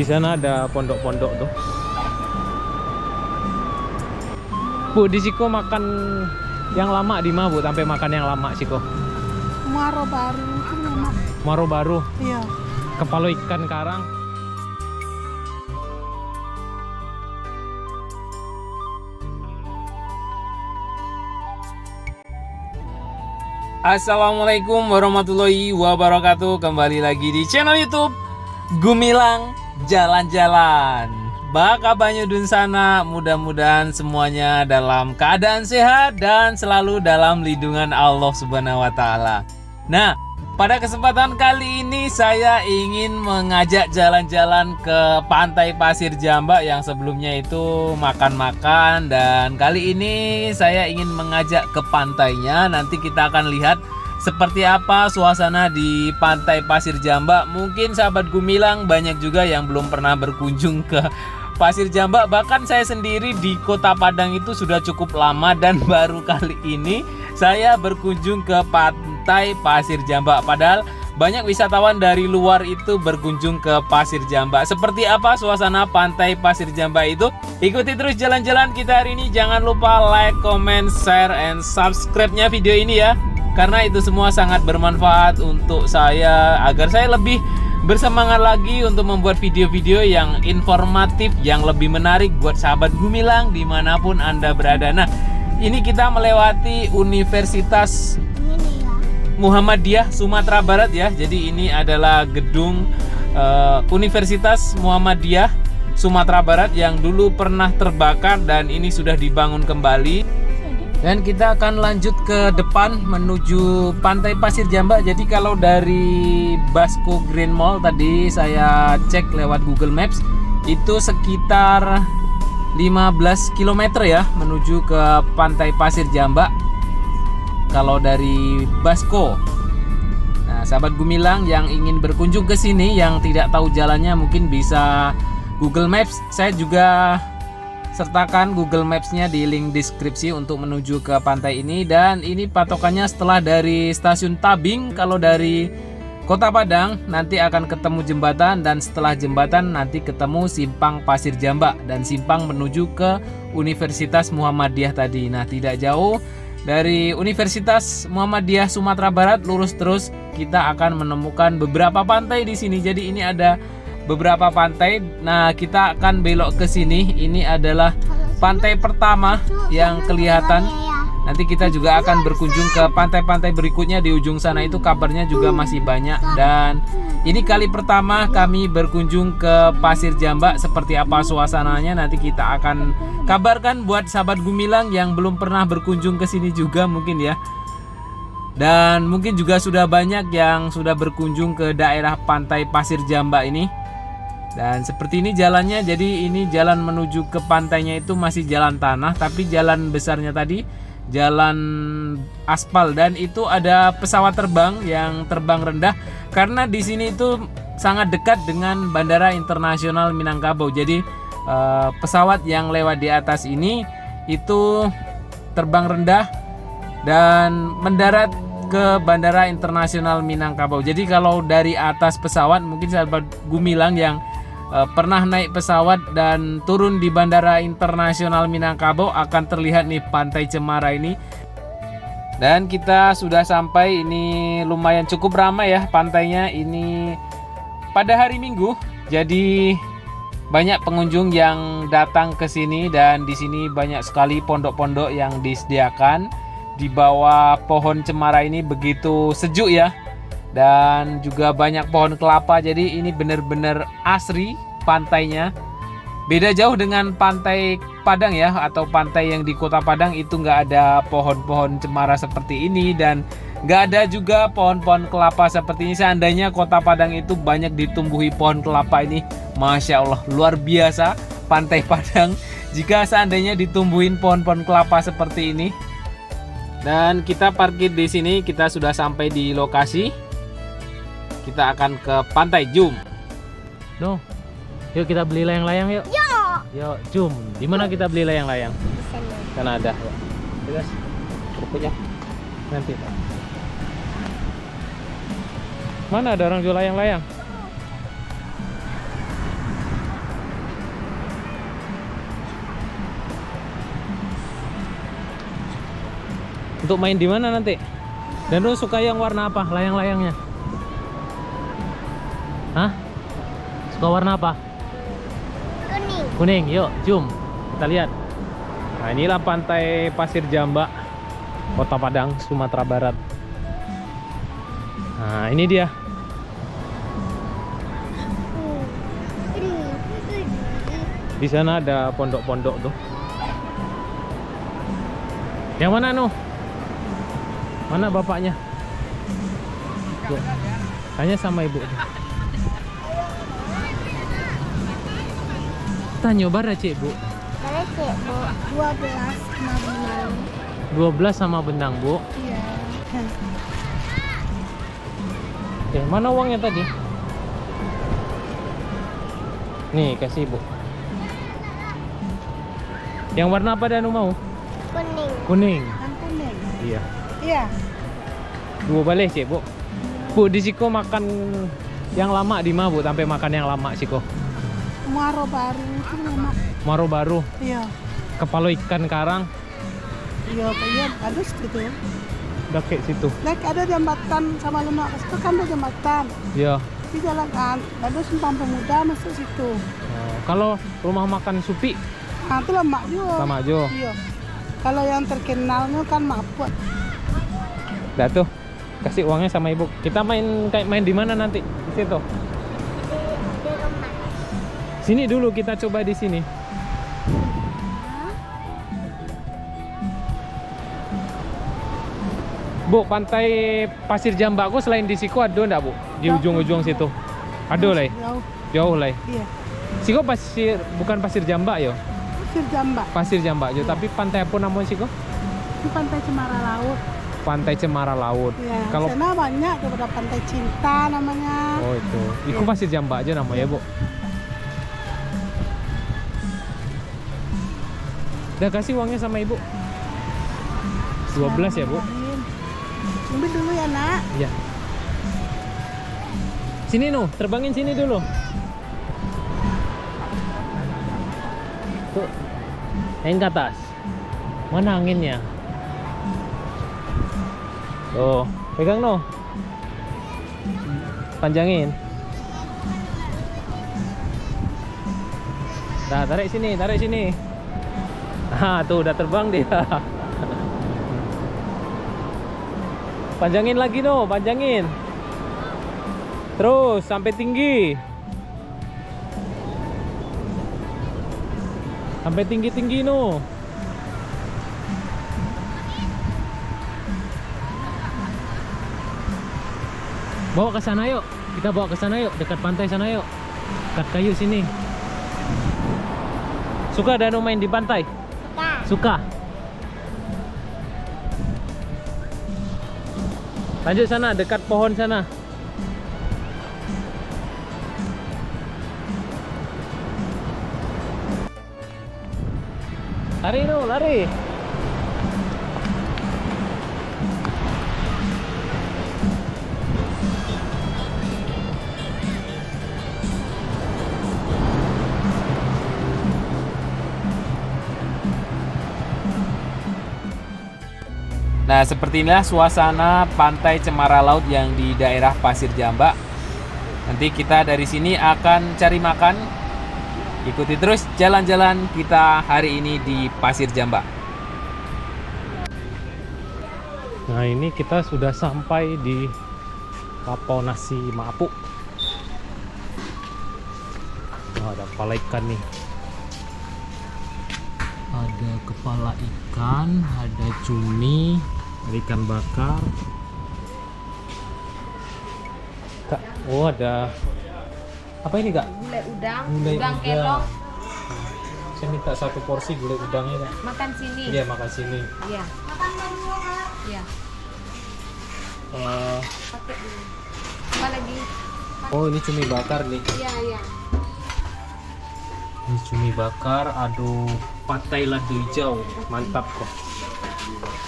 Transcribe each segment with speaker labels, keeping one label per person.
Speaker 1: sana ada pondok-pondok tuh. Bu, di Siko makan yang lama di mana, Bu? Sampai makan yang lama Siko.
Speaker 2: Muaro Baru kan enak.
Speaker 1: Muaro Baru.
Speaker 2: Iya.
Speaker 1: Kepala ikan karang. Assalamualaikum warahmatullahi wabarakatuh. Kembali lagi di channel YouTube Gumilang Jalan-Jalan. Baka banyu dun sana, mudah-mudahan semuanya dalam keadaan sehat dan selalu dalam lindungan Allah Subhanahu wa taala. Nah, pada kesempatan kali ini saya ingin mengajak jalan-jalan ke Pantai Pasir Jambak yang sebelumnya itu makan-makan, dan kali ini saya ingin mengajak ke pantainya. Nanti kita akan lihat seperti apa suasana di Pantai Pasir Jambak. Mungkin sahabat Gumilang banyak juga yang belum pernah berkunjung ke Pasir Jambak. Bahkan saya sendiri di Kota Padang itu sudah cukup lama dan baru kali ini saya berkunjung ke Pantai Pasir Jambak. Padahal banyak wisatawan dari luar itu berkunjung ke Pasir Jambak. Seperti apa suasana Pantai Pasir Jambak itu? Ikuti terus jalan-jalan kita hari ini. Jangan lupa like, comment, share, and subscribe-nya video ini ya. Karena itu semua sangat bermanfaat untuk saya, agar saya lebih bersemangat lagi untuk membuat video-video yang informatif, yang lebih menarik buat sahabat Gumilang dimanapun Anda berada. Nah, ini kita melewati Universitas Muhammadiyah Sumatera Barat ya. Jadi ini adalah gedung Universitas Muhammadiyah Sumatera Barat yang dulu pernah terbakar dan ini sudah dibangun kembali. Dan kita akan lanjut ke depan menuju Pantai Pasir Jambak. Jadi kalau dari Basco Green Mall tadi saya cek lewat Google Maps, itu sekitar 15 km ya menuju ke Pantai Pasir Jambak kalau dari Basco. Nah, sahabat Gumilang yang ingin berkunjung ke sini yang tidak tahu jalannya mungkin bisa Google Maps. Saya juga sertakan Google Maps-nya di link deskripsi untuk menuju ke pantai ini. Dan ini patokannya setelah dari stasiun Tabing. Kalau dari Kota Padang nanti akan ketemu jembatan, dan setelah jembatan nanti ketemu simpang Pasir Jambak dan simpang menuju ke Universitas Muhammadiyah tadi. Nah, tidak jauh dari Universitas Muhammadiyah Sumatera Barat, lurus terus kita akan menemukan beberapa pantai di sini. Jadi ini ada beberapa pantai. Nah, kita akan belok ke sini. Ini adalah pantai pertama yang kelihatan. Nanti kita juga akan berkunjung ke pantai-pantai berikutnya di ujung sana, itu kabarnya juga masih banyak. Dan ini kali pertama kami berkunjung ke Pasir Jambak. Seperti apa suasananya nanti kita akan kabarkan buat sahabat Gumilang yang belum pernah berkunjung ke sini juga mungkin ya. Dan mungkin juga sudah banyak yang sudah berkunjung ke daerah Pantai Pasir Jambak ini. Dan seperti ini jalannya. Jadi ini jalan menuju ke pantainya itu masih jalan tanah, tapi jalan besarnya tadi jalan aspal. Dan itu ada pesawat terbang yang terbang rendah karena di sini itu sangat dekat dengan Bandara Internasional Minangkabau. Jadi pesawat yang lewat di atas ini itu terbang rendah dan mendarat ke Bandara Internasional Minangkabau. Jadi kalau dari atas pesawat, mungkin sahabat Gumilang yang pernah naik pesawat dan turun di Bandara Internasional Minangkabau akan terlihat nih Pantai Cemara ini. Dan kita sudah sampai. Ini lumayan cukup ramai ya pantainya ini pada hari Minggu. Jadi banyak pengunjung yang datang ke sini, dan di sini banyak sekali pondok-pondok yang disediakan. Di bawah pohon cemara ini begitu sejuk ya. Dan juga banyak pohon kelapa. Jadi ini benar-benar asri pantainya. Beda jauh dengan Pantai Padang ya, atau pantai yang di Kota Padang itu nggak ada pohon-pohon cemara seperti ini, dan nggak ada juga pohon-pohon kelapa seperti ini. Seandainya Kota Padang itu banyak ditumbuhi pohon kelapa ini, Masya Allah, luar biasa Pantai Padang jika seandainya ditumbuhin pohon-pohon kelapa seperti ini. Dan kita parkir di sini. Kita sudah sampai di lokasi. Kita akan ke pantai. Jum. No. Yuk kita beli layang-layang yuk. Yuk, jum. Di mana kita beli layang-layang?
Speaker 2: Di sana.
Speaker 1: Sana ada. Terus kerupuknya nanti. Mana ada orang jual layang-layang? Untuk main di mana nanti? Dan lu suka yang warna apa? Layang-layangnya? Hah? Suka warna apa?
Speaker 2: Kuning.
Speaker 1: Kuning. Yuk, cium. Kita lihat. Nah, inilah pantai Pasir Jamba, Kota Padang, Sumatera Barat. Nah, ini dia. Di sana ada pondok-pondok tuh. Yang mana Nuh? Mana bapaknya? Tuh. Tanya sama ibu. Tanya bara cik bu.
Speaker 2: Kalau cek bu 12 sama benang.
Speaker 1: 12 sama benang bu.
Speaker 2: Iya.
Speaker 1: Oke, mana uangnya tadi? Nih kasih ibu. Yang warna apa dan mau?
Speaker 2: Kuning.
Speaker 1: Kuning.
Speaker 2: Yang kuning.
Speaker 1: Iya.
Speaker 2: Iya.
Speaker 1: Dua balik cik bu. Bu di Siko makan yang lama di mana bu? Sampai makan yang lama Siko.
Speaker 2: Muaro baru itu memang.
Speaker 1: Muaro baru.
Speaker 2: Iya.
Speaker 1: Kepala ikan karang.
Speaker 2: Iya, iya, bagus gitu.
Speaker 1: Udah kayak situ.
Speaker 2: Like ada jembatan sama lemak, itu kan ada jembatan.
Speaker 1: Iya.
Speaker 2: Di jalan kan, lalu simpang pemuda masuk situ.
Speaker 1: Oh, kalau rumah makan Supi
Speaker 2: Nah, itu lemak juga.
Speaker 1: sama Jo.
Speaker 2: Iya. Kalau yang terkenalnya kan Maput.
Speaker 1: Dah tuh. Kasih uangnya sama ibu. Kita main di mana nanti? Di situ.
Speaker 2: Di rumah.
Speaker 1: Sini dulu kita coba di sini. Bu, pantai Pasir Jamba aku selain di Siko ada enggak, Bu? Di ujung-ujung situ. Ada lah.
Speaker 2: Jauh.
Speaker 1: Jauh lah.
Speaker 2: Iya.
Speaker 1: Siko pasir bukan Pasir Jamba ya?
Speaker 2: Pasir Jamba.
Speaker 1: Pasir Jamba jo, tapi pantai apa namanya Siko?
Speaker 2: Di Pantai Cemara Laut.
Speaker 1: Pantai Cemara Laut.
Speaker 2: Ya,
Speaker 1: Kalau
Speaker 2: sana banyak daripada Pantai Cinta namanya.
Speaker 1: oh itu. Iku Pasir Jamba aja namanya, Bu. Udah kasih uangnya sama ibu. 12 ya, Bu?
Speaker 2: Ambil dulu ya, Nak.
Speaker 1: Iya. Sini Nuh, terbangin sini dulu. Tuh. Naik ke atas. Mana anginnya? Tuh, pegang Nuh. Panjangin. Nah, tarik sini, tarik sini. Ah, tuh udah terbang dia. Panjangin lagi no, panjangin. Terus sampai tinggi. Sampai tinggi-tinggi no. Bawa ke sana yuk. Kita bawa ke sana yuk, dekat pantai sana yuk. Dekat kayu sini. Suka Danu main di pantai? Suka. Lanjut sana, dekat pohon sana. Lari no, lari. Nah, seperti inilah suasana pantai Cemara Laut yang di daerah Pasir Jamba. Nanti kita dari sini akan cari makan. Ikuti terus jalan-jalan kita hari ini di Pasir Jamba. Nah, ini kita sudah sampai di Kapau Nasi Mapu. Oh, ada kepala ikan nih. Ada kepala ikan, ada cumi, ada ikan bakar. Kak, oh ada apa ini Kak?
Speaker 3: Gulai udang,
Speaker 1: Gulai
Speaker 3: udang
Speaker 1: udang.
Speaker 3: kelong.
Speaker 1: Saya minta satu porsi gulai udangnya Kak.
Speaker 3: Makan sini.
Speaker 1: Iya, makan sini.
Speaker 3: Iya. Iya. Pakai dulu. Apa lagi?
Speaker 1: Oh, ini cumi bakar nih.
Speaker 3: Iya, iya.
Speaker 1: Ini cumi bakar, aduh, patai lado hijau, mantap kok.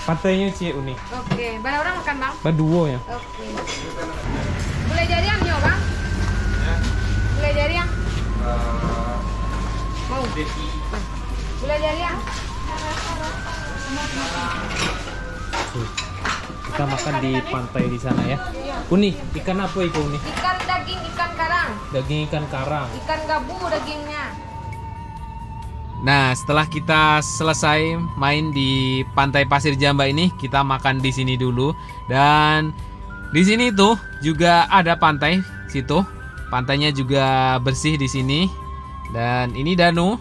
Speaker 1: Patainya sih unik.
Speaker 3: Oke, banyak orang makan bang?
Speaker 1: Baduo ya.
Speaker 3: Oke. Gulai jariang nyo bang? Gulai jariang? Mau? Gulai jariang?
Speaker 1: Tuh. Kita makan di pantai di sana ya. Uni, ikan apa itu Uni?
Speaker 3: Ikan daging ikan karang.
Speaker 1: Daging ikan karang.
Speaker 3: Ikan gabu dagingnya.
Speaker 1: Nah, setelah kita selesai main di Pantai Pasir Jamba ini, kita makan di sini dulu. Dan di sini tuh juga ada pantai situ. Pantainya juga bersih di sini. Dan ini Danu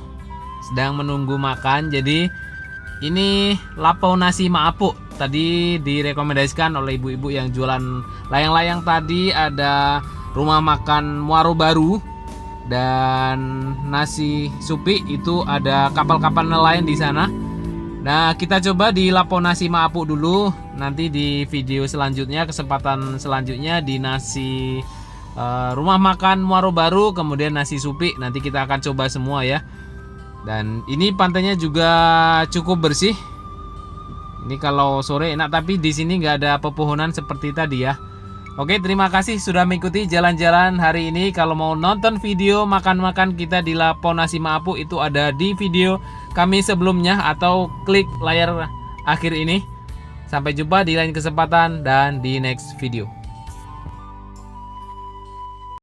Speaker 1: sedang menunggu makan. Jadi ini lapau nasi Maapu. Tadi direkomendasikan oleh ibu-ibu yang jualan layang-layang tadi, ada rumah makan Muaro Baru. Dan nasi supi itu ada kapal-kapal nelayan di sana. Nah, kita coba di lapau nasi Maapu dulu. Nanti di video selanjutnya, kesempatan selanjutnya di nasi rumah makan Muaro Baru, kemudian nasi supi. Nanti kita akan coba semua ya. Dan ini pantainya juga cukup bersih. Ini kalau sore enak, tapi di sini nggak ada pepohonan seperti tadi ya. Oke, terima kasih sudah mengikuti jalan-jalan hari ini. Kalau mau nonton video makan-makan kita di Lapau Nasi Maapu, itu ada di video kami sebelumnya, atau klik layar akhir ini. Sampai jumpa di lain kesempatan dan di next video.